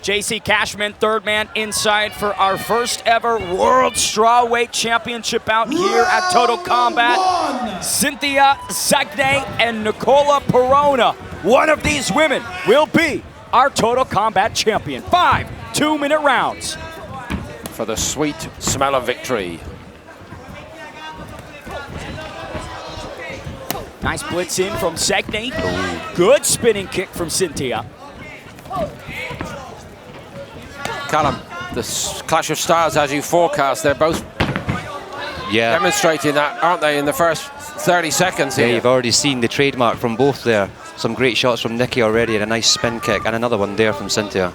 JC Cashman, third man inside for our first ever World Strawweight Championship bout here at Total Kombat. Cintia, Czegely, and Nicola Perona. One of these women will be our Total Kombat champion. 5 2-minute rounds. For the sweet smell of victory. Nice blitz in from Czegely. Good spinning kick from Cintia. Callum, the clash of styles as you forecast, they're both demonstrating that, aren't they, in the first 30 seconds here? Yeah, you've already seen the trademark from both there. Some great shots from Nikki already and a nice spin kick, and another one there from Cintia.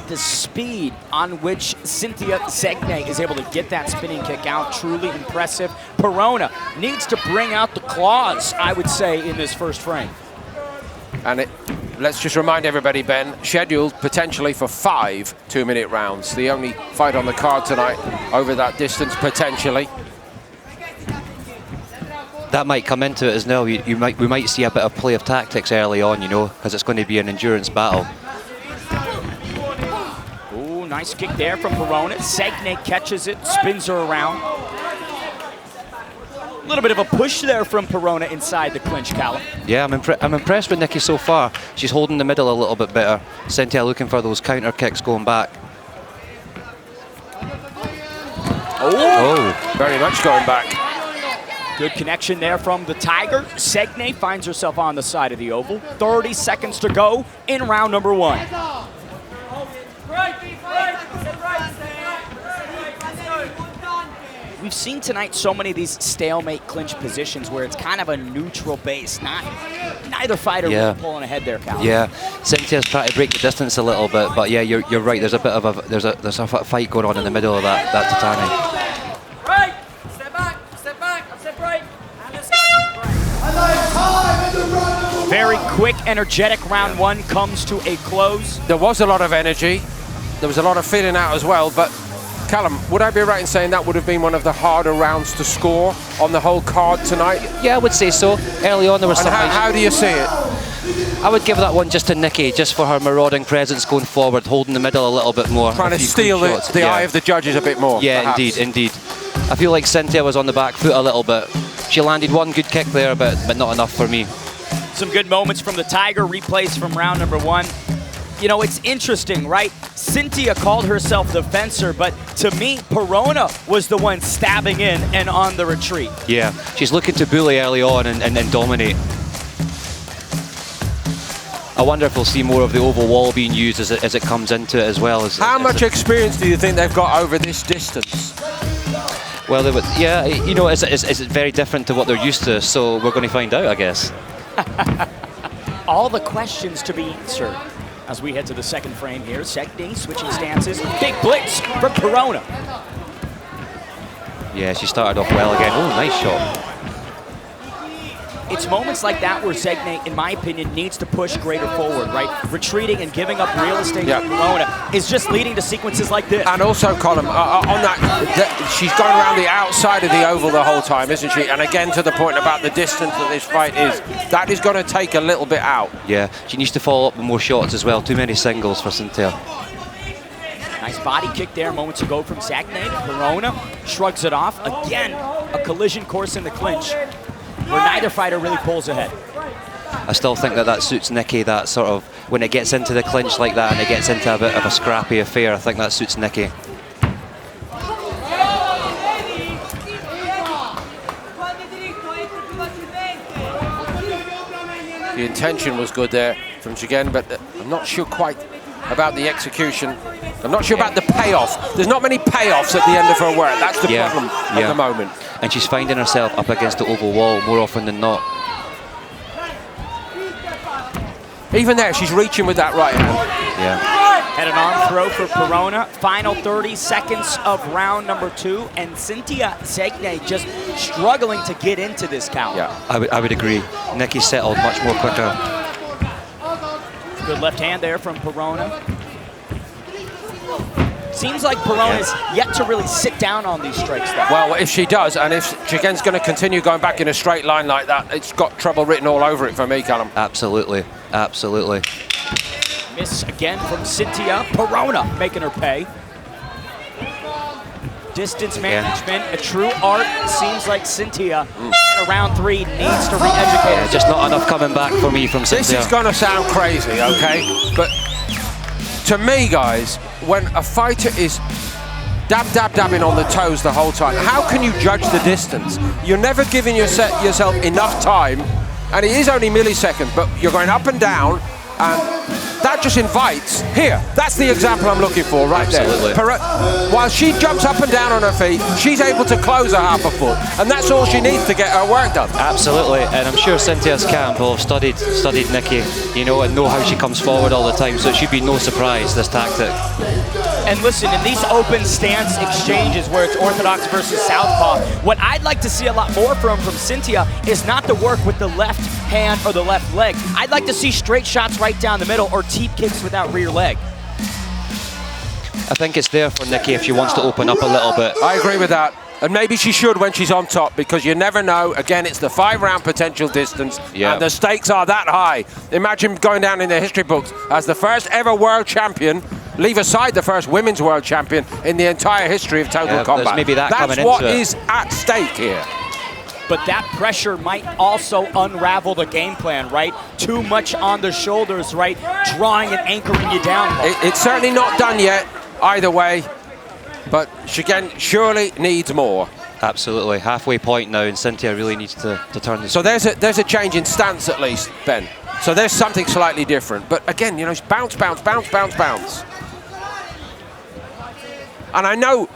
The speed on which Cintia Czegely is able to get that spinning kick out, truly impressive. Perona needs to bring out the claws, I would say, in this first frame. And let's just remind everybody, Ben, scheduled potentially for 5 2-minute rounds. The only fight on the card tonight over that distance, potentially. That might come into it as well. We might see a bit of play of tactics early on, you know, because it's going to be an endurance battle. Ooh, nice kick there from Perona. Czegely catches it, spins her around. A little bit of a push there from Perona inside the clinch, Callum. Yeah, I'm impressed with Nikki so far. She's holding the middle a little bit better. Cintia looking for those counter kicks going back. Oh, very much going back. Good connection there from the Tiger. Czegely finds herself on the side of the oval. 30 seconds to go in round number 1. We've seen tonight so many of these stalemate clinch positions where it's kind of a neutral base. Neither fighter really pulling ahead there, Cal. Yeah, Cynthia's trying to break the distance a little bit, but yeah, you're right. There's a bit of a fight going on in the middle of that tatami. Right, step back, step right. And let's go. Very quick, energetic round 1 comes to a close. There was a lot of energy. There was a lot of feeling out as well, but Callum, would I be right in saying that would have been one of the harder rounds to score on the whole card tonight? Yeah, I would say so. Early on there was some... How do you see it? I would give that one just to Nikki, just for her marauding presence going forward, holding the middle a little bit more. Trying to steal the eye of the judges a bit more. Yeah, perhaps. indeed. I feel like Cintia was on the back foot a little bit. She landed one good kick there, but not enough for me. Some good moments from the Tiger, replays from round number 1. You know, it's interesting, right? Cintia called herself the fencer, but to me, Perona was the one stabbing in and on the retreat. Yeah, she's looking to bully early on and dominate. I wonder if we'll see more of the oval wall being used as it comes into it as well. How much experience do you think they've got over this distance? Well, yeah, you know, it's very different to what they're used to, so we're going to find out, I guess. All the questions to be answered. As we head to the second frame here, Czegely switching stances. Big blitz from Perona. Yeah, she started off well again. Oh, nice shot. It's moments like that where Czegely, in my opinion, needs to push greater forward, right? Retreating and giving up real estate to Perona is just leading to sequences like this. And also, Colin, on that, she's gone around the outside of the oval the whole time, isn't she? And again, to the point about the distance that this fight is, that is going to take a little bit out. Yeah, she needs to follow up with more shots as well. Too many singles for Cintia. Nice body kick there moments ago from Czegely. Perona shrugs it off. Again, a collision course in the clinch, where neither fighter really pulls ahead. I still think that suits Nikki, that sort of, when it gets into the clinch like that and it gets into a bit of a scrappy affair, I think that suits Nikki. The intention was good there from Czegely, but I'm not sure quite about the execution. I'm not sure about the payoff. There's not many payoffs at the end of her work. That's the problem at the moment. And she's finding herself up against the oval wall more often than not. Even there, she's reaching with that right hand. Yeah. Had an arm throw for Perona. Final 30 seconds of round number 2, and Cintia Czegely just struggling to get into this count. Yeah, I would agree. Nikki settled much more quicker. Good left hand there from Perona. Seems like Perona's yet to really sit down on these strikes, though. Well, if she does, and if Czegely's going to continue going back in a straight line like that, it's got trouble written all over it for me, Callum. Absolutely, absolutely. Miss again from Cintia. Perona making her pay. Distance management, a true art. Seems like Cintia at round 3 needs to re-educate her. Just not enough coming back for me from Cintia. This is going to sound crazy, okay? But to me, guys, when a fighter is dabbing on the toes the whole time, how can you judge the distance? You're never giving yourself enough time, and it is only milliseconds, but you're going up and down, and that just invites, here, that's the example I'm looking for right Absolutely. there. While she jumps up and down on her feet, she's able to close her half a foot, and that's all she needs to get her work done. Absolutely, and I'm sure Cynthia's camp will have studied Nikki, you know, and know how she comes forward all the time, so it should be no surprise, this tactic. And listen, in these open stance exchanges where it's orthodox versus southpaw, what I'd like to see a lot more from Cintia is not the work with the left hand or the left leg. I'd like to see straight shots right down the middle or teep kicks without rear leg. I think it's there for Nikki if she wants to open up a little bit. I agree with that. And maybe she should when she's on top, because you never know. Again, it's the 5-round potential distance, and the stakes are that high. Imagine going down in the history books as the first ever world champion, leave aside the first women's world champion in the entire history of Total Kombat. Maybe that's what is at stake here. But that pressure might also unravel the game plan, right? Too much on the shoulders, right? Drawing and anchoring you down. It's certainly not done yet, either way. But Shigen surely needs more. Absolutely, halfway point now, and Cintia really needs to turn this. So there's a change in stance at least, Ben. So there's something slightly different. But again, you know, bounce, bounce, bounce, bounce, bounce. And I know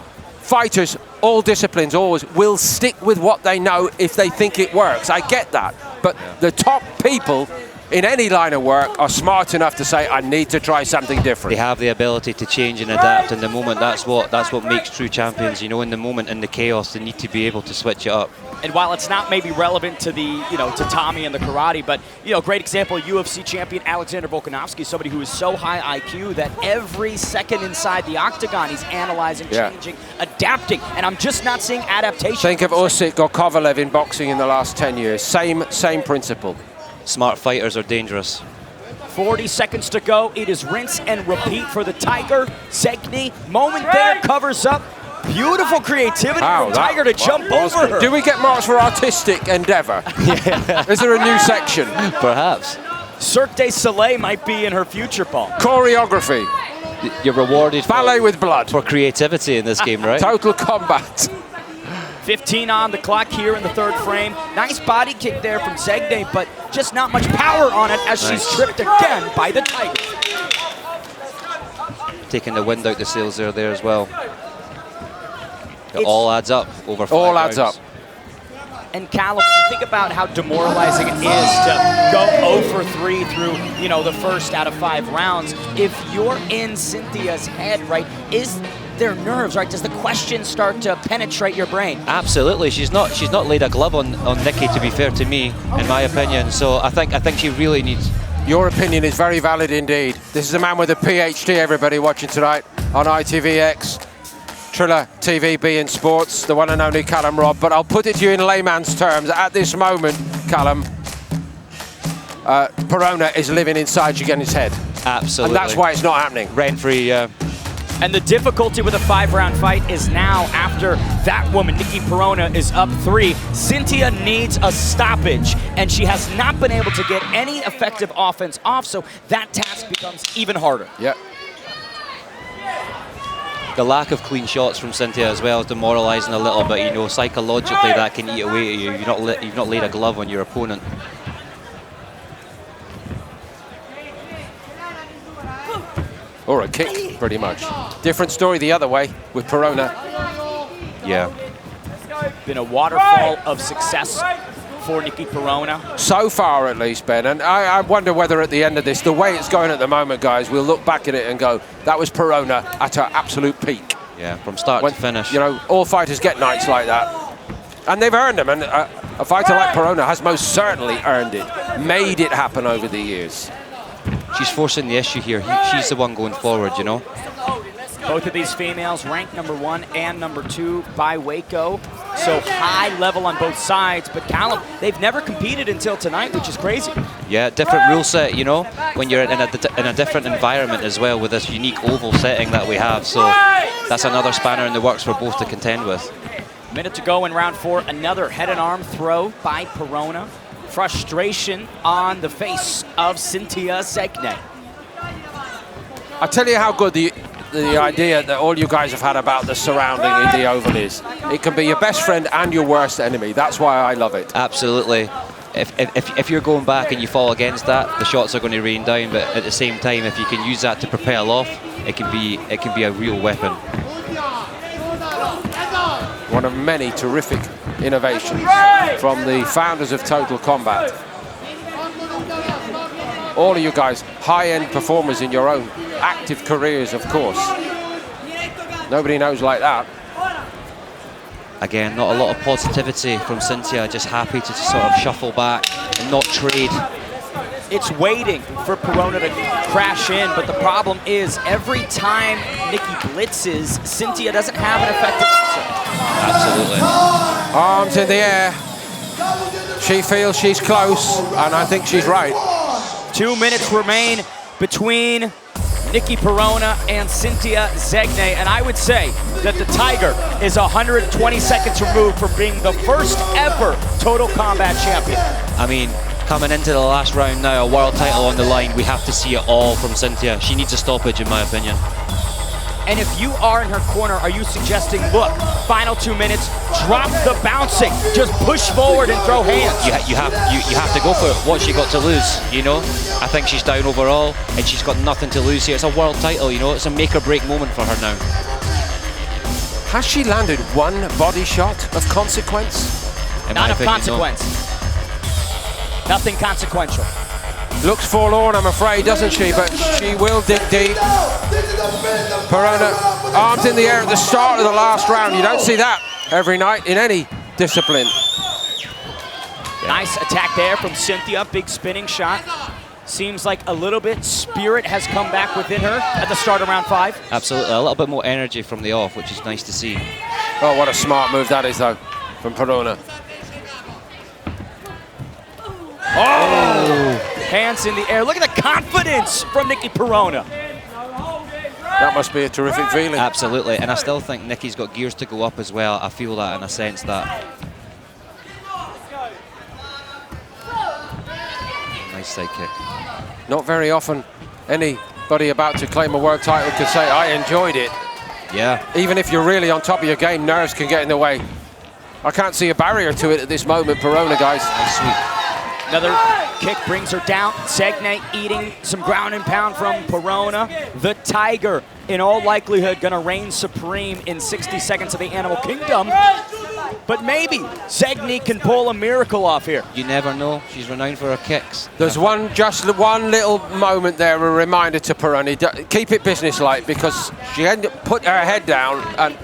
fighters, all disciplines, always will stick with what they know if they think it works. I get that. But the top people in any line of work are smart enough to say, I need to try something different. They have the ability to change and adapt in the moment. That's what makes true champions. You know, in the moment, in the chaos, they need to be able to switch it up. And while it's not maybe relevant to the, you know, to Tommy and the karate, but, you know, great example, UFC champion Alexander Volkanovski, somebody who is so high IQ that every second inside the octagon, he's analyzing, changing, adapting, and I'm just not seeing adaptation. Think of Usyk or Kovalev in boxing in the last 10 years. Same principle. Smart fighters are dangerous. 40 seconds to go. It is rinse and repeat for the Tiger. Czegely, moment there, covers up. Beautiful creativity from Tiger to jump over her. Do we get marks for artistic endeavor? Is there a new section? Perhaps. Cirque du Soleil might be in her future, Paul. Choreography. You're rewarded Ballet with blood. for creativity in this game, right? Total Kombat. 15 on the clock here in the third frame. Nice body kick there from Czegely, but just not much power on it as she's tripped again by the Tiger. Taking the wind out the sails there as well. It all adds up over 5 All adds rounds. up. And Callum, when you think about how demoralizing it is to go 0 for 3 through, you know, the first out of 5 rounds, if you're in Cynthia's head, right, is their nerves, right? Does the question start to penetrate your brain? Absolutely. She's not laid a glove on Nikki, to be fair to me, in my opinion. So I think she really needs. Your opinion is very valid indeed. This is a man with a PhD, everybody watching tonight on ITVX. Triller TV, beIN Sports, the one and only Callum Robb. But I'll put it to you in layman's terms. At this moment, Callum, Perona is living inside Shigen's head. Absolutely. And that's why it's not happening. Rent-free, And the difficulty with a 5-round fight is now, after that woman, Nikki Perona, is up 3, Cintia needs a stoppage, and she has not been able to get any effective offense off, so that task becomes even harder. Yeah. The lack of clean shots from Cintia as well is demoralising a little bit. You know, psychologically that can eat away at you. You've not laid a glove on your opponent. Or a kick, pretty much. Different story the other way with Perona. Yeah. Been a waterfall of success for Nikki Perona. So far, at least, Ben. And I wonder whether at the end of this, the way it's going at the moment, guys, we'll look back at it and go, that was Perona at her absolute peak. Yeah, from start to finish. You know, all fighters get nights like that. And they've earned them. And a fighter like Perona has most certainly earned it, made it happen over the years. She's forcing the issue here. She's the one going forward, you know. Both of these females ranked #1 and #2 by Waco. So high level on both sides, but Callum, they've never competed until tonight, which is crazy. Yeah, different rule set, you know, when you're in a different environment as well with this unique oval setting that we have. So that's another spanner in the works for both to contend with. Minute to go in round 4, another head and arm throw by Perona. Frustration on the face of Cintia Czegely. I tell you how good the idea that all you guys have had about the surrounding in the oval is. It can be your best friend and your worst enemy. That's why I love it. Absolutely. If you're going back and you fall against that, the shots are going to rain down. But at the same time, if you can use that to propel off, it can be a real weapon. One of many terrific innovations from the founders of Total Kombat. All of you guys, high-end performers in your own active careers, of course. Nobody knows like that. Again, not a lot of positivity from Cintia, just happy to sort of shuffle back and not trade. It's waiting for Perona to crash in, but the problem is every time Nikki blitzes, Cintia doesn't have an effective answer. Absolutely. Arms in the air. She feels she's close, and I think she's right. 2 minutes remain between Nikki Perona and Cintia Czegely, and I would say that the Tiger is 120 seconds removed from being the first ever Total Kombat champion. I mean, coming into the last round now, a world title on the line, we have to see it all from Cintia. She needs a stoppage, in my opinion. And if you are in her corner, are you suggesting, look, final 2 minutes, drop the bouncing, just push forward and throw hands? You have to go for it. What's she got to lose, you know? I think she's down overall, and she's got nothing to lose here. It's a world title, you know? It's a make-or-break moment for her now. Has she landed one body shot of consequence? Not of consequence. Nothing consequential. Looks forlorn, I'm afraid, doesn't she? But she will dig deep. Perona, arms in the air at the start of the last round. You don't see that every night in any discipline. Nice attack there from Cintia, big spinning shot. Seems like a little bit spirit has come back within her at the start of round 5. Absolutely, a little bit more energy from the off, which is nice to see. Oh, what a smart move that is, though, from Perona. Oh! Hands in the air. Look at the confidence from Nikki Perona. That must be a terrific feeling. Absolutely, and I still think Nikki's got gears to go up as well. I feel that in a sense that. Nice side kick. Not very often anybody about to claim a world title could say, I enjoyed it. Yeah. Even if you're really on top of your game, nerves can get in the way. I can't see a barrier to it at this moment, Perona, guys. Nice sweep. Another kick brings her down. Czegely eating some ground and pound from Perona. The Tiger, in all likelihood, gonna reign supreme in 60 seconds of the Animal Kingdom. But maybe Czegely can pull a miracle off here. You never know. She's renowned for her kicks. There's just one little moment there, a reminder to Perona. Keep it businesslike, because she had put her head down, and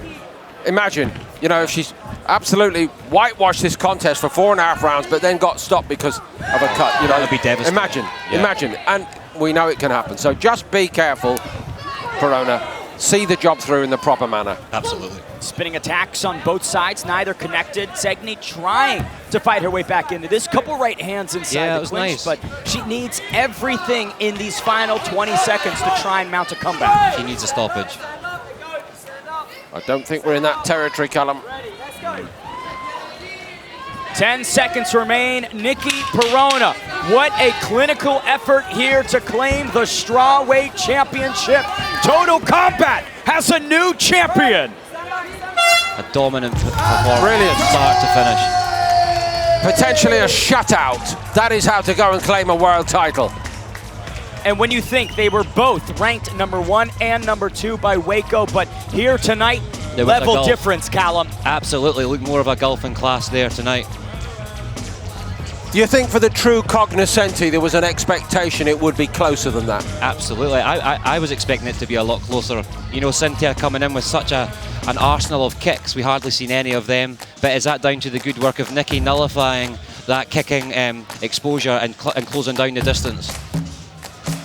imagine, you know, if she's absolutely whitewashed this contest for 4.5 rounds, but then got stopped because of a cut. You know, that'd be devastating. Imagine, and we know it can happen. So just be careful, Perona. See the job through in the proper manner. Absolutely. Spinning attacks on both sides, neither connected. Czegely trying to fight her way back into this. Couple right hands inside the clinch, but she needs everything in these final 20 seconds to try and mount a comeback. She needs a stoppage. I don't think we're in that territory, Callum. 10 seconds remain. Nikki Perona, what a clinical effort here to claim the strawweight championship. Total Kombat has a new champion. A dominant performance, Brilliant. start to finish. Potentially a shutout. That is how to go and claim a world title. And when you think they were both ranked #1 and #2 by Waco, but here tonight, level difference, Callum. Absolutely, look more of a gulf in class there tonight. Do you think for the true cognoscenti there was an expectation it would be closer than that? Absolutely, I was expecting it to be a lot closer. You know, Cintia coming in with such an arsenal of kicks, we hardly seen any of them. But is that down to the good work of Nikki nullifying that kicking exposure and closing down the distance?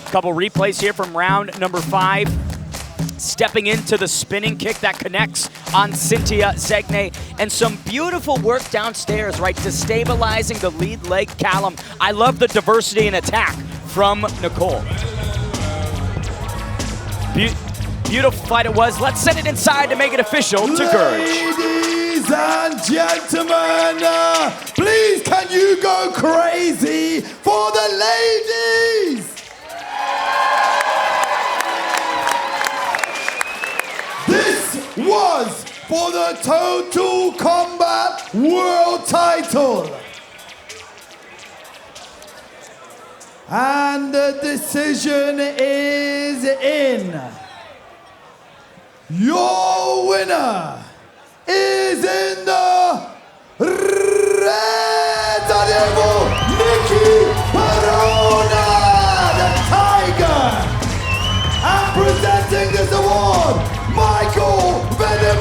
Couple replays here from round number 5. stepping into the spinning kick that connects on Cintia Czegely, and some beautiful work downstairs, right, destabilizing the lead leg Callum. I love the diversity in attack from Nicola. Beautiful fight it was. Let's send it inside to make it official to Gurge. Ladies and gentlemen, please can you go crazy for the ladies? This was for the Total Kombat World title. And the decision is in. Your winner is in the red devil, Perona, the Tiger. And presenting this award, Michael Venom.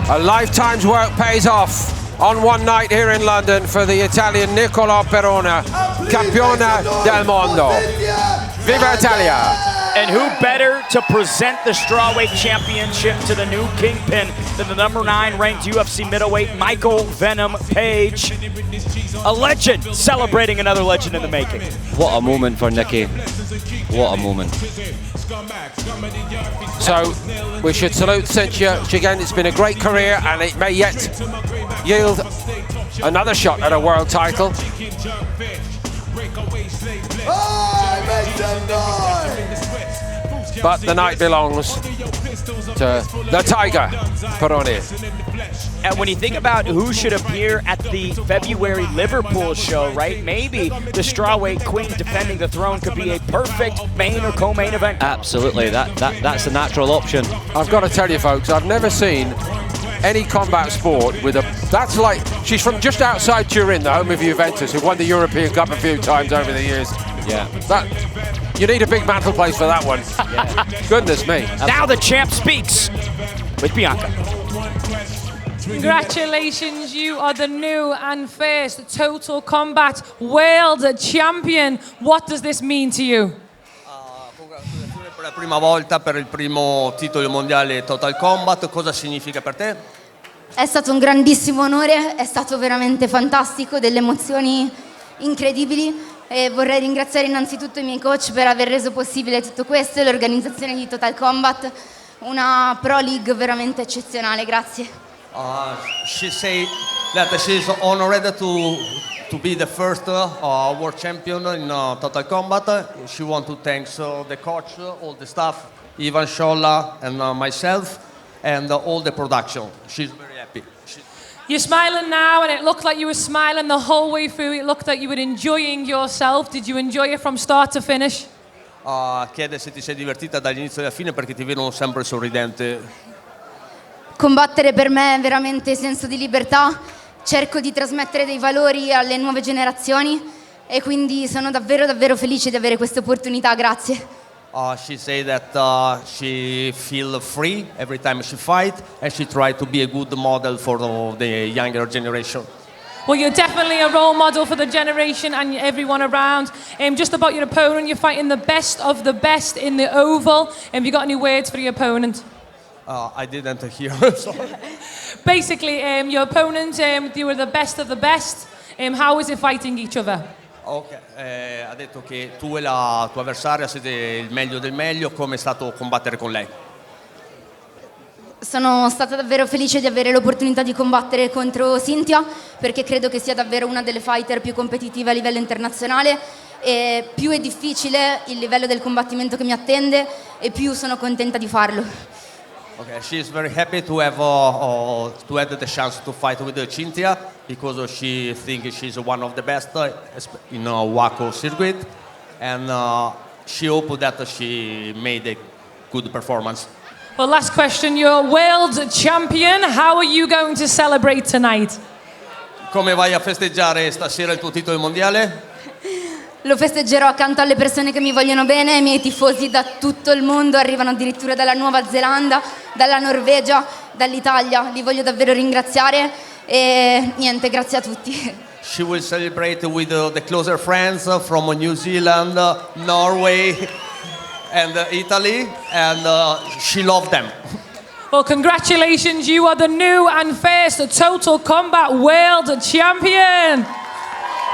A lifetime's work pays off on one night here in London for the Italian Nicola Perona, Campiona del Mondo. Viva Italia! And who better to present the Strawweight Championship to the new kingpin than the #9 ranked UFC middleweight Michael Venom Page. A legend celebrating another legend in the making. What a moment for Nicky. What a moment. So we should salute Cintia. Again, it's been a great career and it may yet yield another shot at a world title. Make some noise! But the night belongs to the Tiger, Perona. And when you think about who should appear at the February Liverpool show, right? Maybe the Strawweight Queen defending the throne could be a perfect main or co-main event. Absolutely, that's the natural option. I've got to tell you folks, I've never seen any combat sport with a... That's like... She's from just outside Turin, the home of Juventus, who won the European Cup a few times over the years. Yeah. You need a big mantle place for that one. Yeah. Goodness me. Now the champ speaks with Bianca. Congratulations, you are the new and first Total Kombat World Champion. What does this mean to you? Congratulazioni per la prima volta per il primo titolo mondiale Total Kombat. Cosa significa per te? È stato un grandissimo onore, è stato veramente fantastico, delle emozioni incredibili. E vorrei ringraziare innanzitutto i miei coach per aver reso possibile tutto questo e l'organizzazione di Total Kombat, una Pro League veramente eccezionale, grazie. She said that she's honored to be the first world champion in Total Kombat. She wants to thank the coach, all the staff, Ivan Scholla and myself, and all the production. She's very happy. You're smiling now, and it looked like you were smiling the whole way through. It looked like you were enjoying yourself. Did you enjoy it from start to finish? Chiede se ti sei divertita dall'inizio alla fine perché ti vedono sempre sorridente. Combattere per me è veramente senso di libertà. Cerco di trasmettere dei valori alle nuove generazioni e quindi sono davvero davvero felice di avere questa opportunità. Grazie. She said that she feels free every time she fights, and she tries to be a good model for the younger generation. Well, you're definitely a role model for the generation and everyone around. Just about your opponent, you're fighting the best of the best in the oval. Have you got any words for your opponent? I didn't hear. Sorry. Basically, your opponent, you were the best of the best. How is it fighting each other? Ok, ha detto che tu e la tua avversaria siete il meglio del meglio. Come è stato combattere con lei? Sono stata davvero felice di avere l'opportunità di combattere contro Cintia perché credo che sia davvero una delle fighter più competitive a livello internazionale e più è difficile il livello del combattimento che mi attende e più sono contenta di farlo. Okay, she is very happy to have the chance to fight with Cintia because she thinks she's one of the best in WACO circuit, and she hopes that she made a good performance. Well, last question. You're world champion. How are you going to celebrate tonight? Come vai a festeggiare stasera il tuo titolo mondiale? Lo festeggerò accanto alle persone che mi vogliono bene, i miei tifosi da tutto il mondo, arrivano addirittura dalla Nuova Zelanda, dalla Norvegia, dall'Italia. Li voglio davvero ringraziare e niente, grazie a tutti. She will celebrate with the closer friends from New Zealand, Norway, and Italy, and she loved them. Well, congratulations, you are the new and first Total Kombat World Champion.